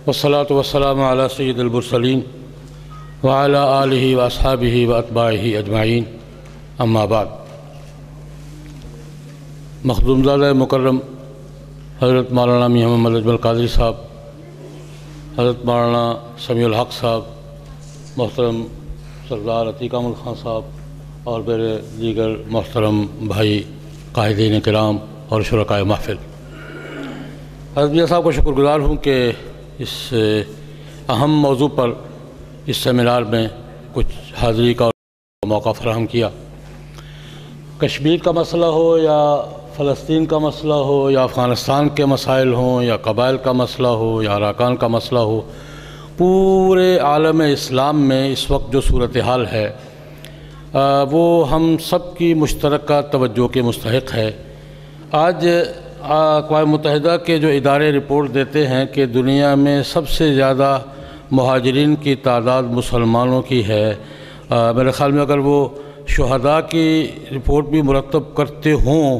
والصلاة والسلام على سید المرسلین وعلى آلہ واصحابہ واتباعہ اجمعین، اما بعد۔ مخدوم زادہ مکرم حضرت مولانا میاں محمد اجمل قادری صاحب، حضرت مولانا سمیع الحق صاحب، محترم سردار عتیق احمد خان صاحب اور میرے دیگر محترم بھائی قائدین کرام اور شرکائے محفل، حضرت میاں صاحب کو شکر گزار ہوں کہ اس اہم موضوع پر اس سیمینار میں کچھ حاضری کا موقع فراہم کیا۔ کشمیر کا مسئلہ ہو یا فلسطین کا مسئلہ ہو یا افغانستان کے مسائل ہوں یا قبائل کا مسئلہ ہو یا اراکان کا مسئلہ ہو، پورے عالم اسلام میں اس وقت جو صورتحال ہے وہ ہم سب کی مشترکہ توجہ کے مستحق ہے۔ آج اقوام متحدہ کے جو ادارے رپورٹ دیتے ہیں کہ دنیا میں سب سے زیادہ مہاجرین کی تعداد مسلمانوں کی ہے، میرے خیال میں اگر وہ شہداء کی رپورٹ بھی مرتب کرتے ہوں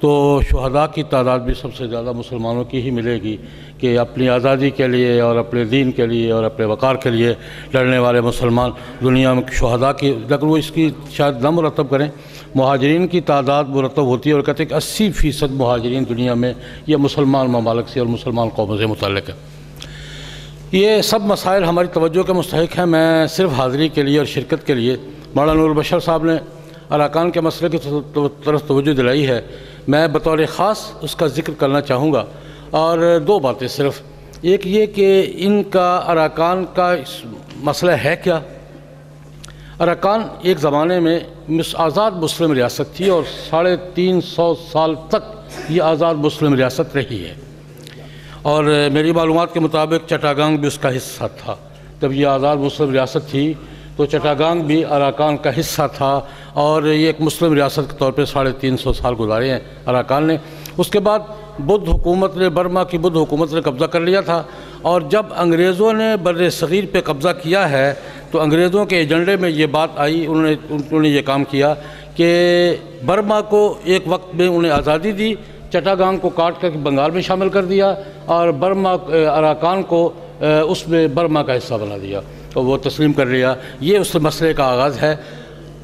تو شہداء کی تعداد بھی سب سے زیادہ مسلمانوں کی ہی ملے گی کہ اپنی آزادی کے لیے اور اپنے دین کے لیے اور اپنے وقار کے لیے لڑنے والے مسلمان دنیا میں شہداء کی، لیکن وہ اس کی شاید نہ مرتب کریں، مہاجرین کی تعداد مرتب ہوتی ہے اور کہتے ہیں کہ 80% مہاجرین دنیا میں یہ مسلمان ممالک سے اور مسلمان قوموں سے متعلق ہے۔ یہ سب مسائل ہماری توجہ کے مستحق ہیں۔ میں صرف حاضری کے لیے اور شرکت کے لیے مولانا نور البشر صاحب نے اراکان کے مسئلے کی طرف توجہ دلائی ہے، میں بطور خاص اس کا ذکر کرنا چاہوں گا، اور دو باتیں صرف۔ ایک یہ کہ ان کا اراکان کا مسئلہ ہے کیا۔ اراکان ایک زمانے میں آزاد مسلم ریاست تھی اور 350 سال تک یہ آزاد مسلم ریاست رہی ہے، اور میری معلومات کے مطابق چٹاگانگ بھی اس کا حصہ تھا۔ جب یہ آزاد مسلم ریاست تھی تو چٹاگانگ بھی اراکان کا حصہ تھا، اور یہ ایک مسلم ریاست کے طور پہ 350 سال گزارے ہیں اراکان نے۔ اس کے بعد بدھ حکومت نے، برما کی بدھ حکومت نے قبضہ کر لیا تھا، اور جب انگریزوں نے بر صغیر پہ قبضہ کیا ہے تو انگریزوں کے ایجنڈے میں یہ بات آئی، انہوں نے یہ کام کیا کہ برما کو ایک وقت میں انہیں آزادی دی، چٹاگانگ کو کاٹ کر بنگال میں شامل کر دیا، اور برما اراکان کو اس میں برما کا حصہ بنا دیا اور وہ تسلیم کر لیا۔ یہ اس مسئلے کا آغاز ہے۔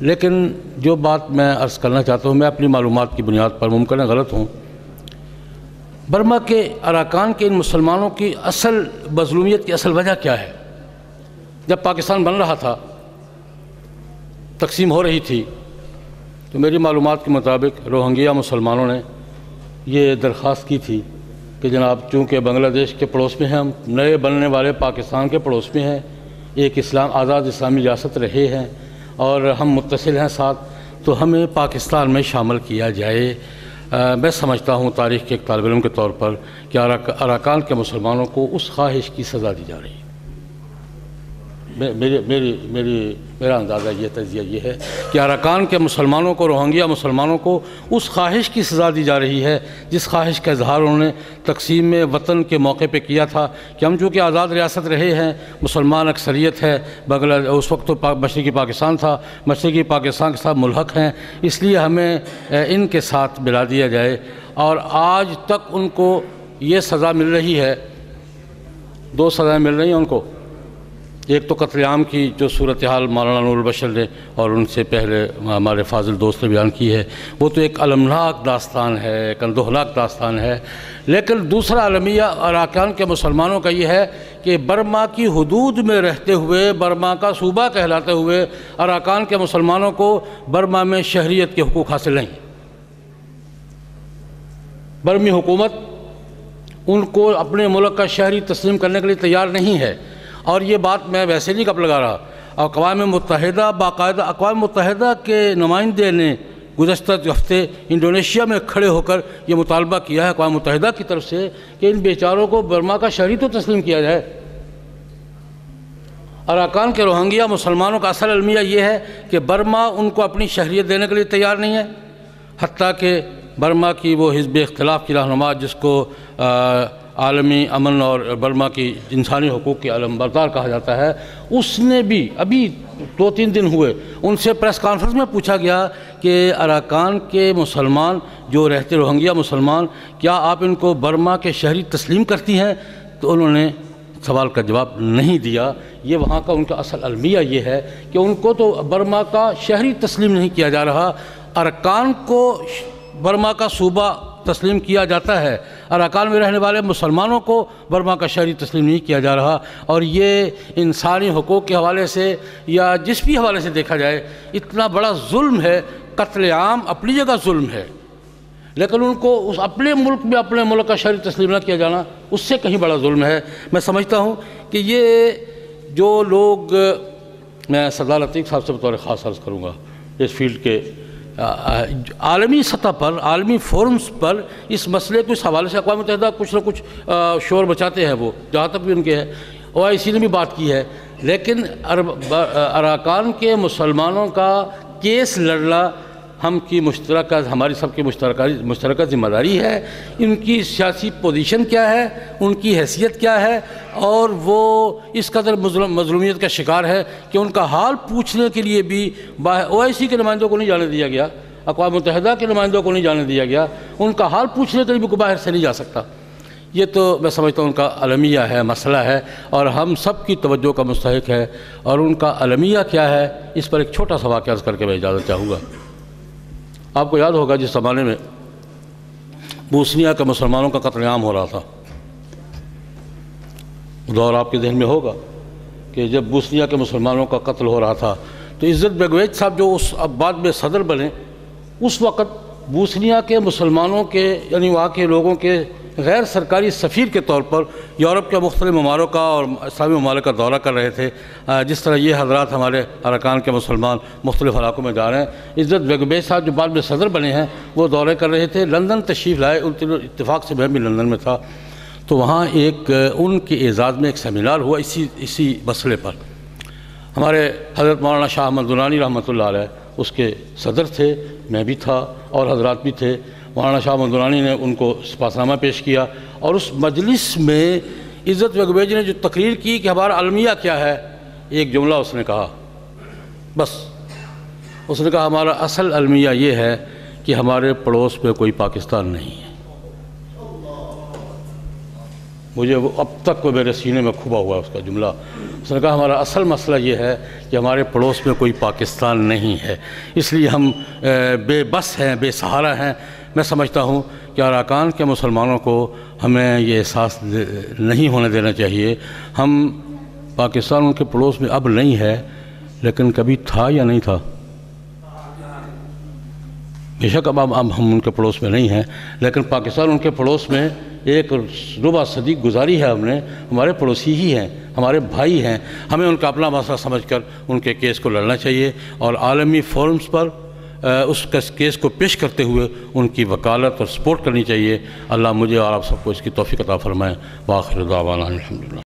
لیکن جو بات میں عرض کرنا چاہتا ہوں، میں اپنی معلومات کی بنیاد پر ممکن ہے غلط ہوں، برما کے اراکان کے ان مسلمانوں کی اصل مظلومیت کی اصل وجہ کیا ہے؟ جب پاکستان بن رہا تھا، تقسیم ہو رہی تھی، تو میری معلومات کے مطابق روہنگیا مسلمانوں نے یہ درخواست کی تھی کہ جناب چونکہ بنگلہ دیش کے پڑوس میں ہیں، ہم نئے بننے والے پاکستان کے پڑوس میں ہیں، ایک آزاد اسلامی ریاست رہے ہیں اور ہم متصل ہیں ساتھ، تو ہمیں پاکستان میں شامل کیا جائے۔ میں سمجھتا ہوں تاریخ کے ایک طالب علم کے طور پر کہ اراکان کے مسلمانوں کو اس خواہش کی سزا دی جا رہی ہے۔ میرا اندازہ یہ تجزیہ یہ ہے کہ اراکان کے مسلمانوں کو، روہنگیا مسلمانوں کو اس خواہش کی سزا دی جا رہی ہے جس خواہش کا اظہار انہوں نے تقسیم میں وطن کے موقع پہ کیا تھا کہ ہم چونکہ آزاد ریاست رہے ہیں، مسلمان اکثریت ہے، اس وقت تو مشرقی پاکستان تھا، مشرقی پاکستان کے ساتھ ملحق ہیں، اس لیے ہمیں ان کے ساتھ ملا دیا جائے۔ اور آج تک ان کو یہ سزا مل رہی ہے، دو سزائیں مل رہی ہیں ان کو۔ ایک تو قتل عام کی جو صورتحال مولانا نور البشر نے اور ان سے پہلے ہمارے فاضل دوست نے بیان کی ہے، وہ تو ایک المناک داستان ہے، ایک اندوہناک داستان ہے۔ لیکن دوسرا المیہ اراکان کے مسلمانوں کا یہ ہے کہ برما کی حدود میں رہتے ہوئے، برما کا صوبہ کہلاتے ہوئے اراکان کے مسلمانوں کو برما میں شہریت کے حقوق حاصل نہیں۔ برمی حکومت ان کو اپنے ملک کا شہری تسلیم کرنے کے لیے تیار نہیں ہے، اور یہ بات میں ویسے نہیں کب لگا رہا۔ اقوام متحدہ باقاعدہ اقوام متحدہ کے نمائندے نے گزشتہ ہفتے انڈونیشیا میں کھڑے ہو کر یہ مطالبہ کیا ہے اقوام متحدہ کی طرف سے کہ ان بیچاروں کو برما کا شہری تو تسلیم کیا جائے۔ اراکان کے روہنگیا مسلمانوں کا اصل المیہ یہ ہے کہ برما ان کو اپنی شہریت دینے کے لیے تیار نہیں ہے، حتیٰ کہ برما کی وہ حزب اختلاف کی رہنما جس کو عالمی امن اور برما کی انسانی حقوق کے علمبردار کہا جاتا ہے، اس نے بھی ابھی 2-3 دن ہوئے ان سے پریس کانفرنس میں پوچھا گیا کہ اراکان کے مسلمان جو رہتے روہنگیا مسلمان، کیا آپ ان کو برما کے شہری تسلیم کرتی ہیں؟ تو انہوں نے سوال کا جواب نہیں دیا۔ یہ وہاں کا ان کا اصل المیہ یہ ہے کہ ان کو تو برما کا شہری تسلیم نہیں کیا جا رہا، ارکان کو برما کا صوبہ تسلیم کیا جاتا ہے، اراکان میں رہنے والے مسلمانوں کو برما کا شہری تسلیم نہیں کیا جا رہا۔ اور یہ انسانی حقوق کے حوالے سے یا جس بھی حوالے سے دیکھا جائے اتنا بڑا ظلم ہے۔ قتل عام اپنی جگہ ظلم ہے، لیکن ان کو اس اپنے ملک میں اپنے ملک کا شہری تسلیم نہ کیا جانا اس سے کہیں بڑا ظلم ہے۔ میں سمجھتا ہوں کہ یہ جو لوگ، میں سردار عتیق صاحب سے بطور خاص عرض کروں گا، اس فیلڈ کے عالمی سطح پر، عالمی فورمز پر اس مسئلے کو اس حوالے سے اقوام متحدہ کچھ نہ کچھ شور بچاتے ہیں، وہ جہاں تک بھی ان کے ہے، OIC نے بھی بات کی ہے، لیکن اراکان کے مسلمانوں کا کیس لڑنا ہماری سب کی مشترکہ ذمہ داری ہے۔ ان کی سیاسی پوزیشن کیا ہے، ان کی حیثیت کیا ہے، اور وہ اس قدر مظلومیت کا شکار ہے کہ ان کا حال پوچھنے کے لیے بھی OIC کے نمائندوں کو نہیں جانے دیا گیا، اقوام متحدہ کے نمائندوں کو نہیں جانے دیا گیا، ان کا حال پوچھنے کے لیے بھی کوئی باہر سے نہیں جا سکتا۔ یہ تو میں سمجھتا ہوں ان کا المیہ ہے، مسئلہ ہے، اور ہم سب کی توجہ کا مستحق ہے۔ اور ان کا المیہ کیا ہے، اس پر ایک چھوٹا سا واقعہ عرض کر کے میں اجازت چاہوں گا۔ آپ کو یاد ہوگا جس زمانے میں بوسنیا کے مسلمانوں کا قتل عام ہو رہا تھا، دور آپ کے ذہن میں ہوگا کہ جب بوسنیا کے مسلمانوں کا قتل ہو رہا تھا تو عزت بیگویج صاحب جو اب بعد میں صدر بنے، اس وقت بوسنیا کے مسلمانوں کے یعنی وہاں کے لوگوں کے غیر سرکاری سفیر کے طور پر یورپ کے مختلف ممالک کا اور اسلامی ممالک کا دورہ کر رہے تھے، جس طرح یہ حضرات ہمارے اراکان کے مسلمان مختلف علاقوں میں جا رہے ہیں۔ عزت بیگویج صاحب جو بعد میں صدر بنے ہیں وہ دورے کر رہے تھے، لندن تشریف لائے، ان اتفاق سے میں بھی لندن میں تھا، تو وہاں ایک ان کے اعزاز میں ایک سیمینار ہوا اسی مسئلے پر۔ ہمارے حضرت مولانا شاہ احمد درانی رحمۃ اللہ علیہ اس کے صدر تھے، میں بھی تھا اور حضرات بھی تھے۔ مولانا شاہ احمد درانی نے ان کو سپاسنامہ پیش کیا، اور اس مجلس میں عزت بیگویج نے جو تقریر کی کہ ہمارا المیہ کیا ہے، ایک جملہ اس نے کہا، بس اس نے کہا ہمارا اصل المیہ یہ ہے کہ ہمارے پڑوس میں کوئی پاکستان نہیں ہے۔ مجھے وہ اب تک وہ میرے سینے میں کھبا ہوا ہے اس کا جملہ۔ اس نے کہا ہمارا اصل مسئلہ یہ ہے کہ ہمارے پڑوس میں کوئی پاکستان نہیں ہے، اس لیے ہم بے بس ہیں، بے سہارا ہیں۔ میں سمجھتا ہوں کہ اراکان کے مسلمانوں کو ہمیں یہ احساس نہیں ہونے دینا چاہیے۔ ہم پاکستان ان کے پڑوس میں اب نہیں ہے، لیکن کبھی تھا یا نہیں تھا؟ بے شک اب ہم ان کے پڑوس میں نہیں ہیں، لیکن پاکستان ان کے پڑوس میں ایک ربع صدی گزاری ہے، ہم نے، ہمارے پڑوسی ہی ہیں، ہمارے بھائی ہیں۔ ہمیں ان کا اپنا مسئلہ سمجھ کر ان کے کیس کو لڑنا چاہیے، اور عالمی فورمز پر اس کیس کو پیش کرتے ہوئے ان کی وکالت اور سپورٹ کرنی چاہیے۔ اللہ مجھے اور آپ سب کو اس کی توفیق عطا فرمائے۔ وآخر دعوانا الحمدللہ۔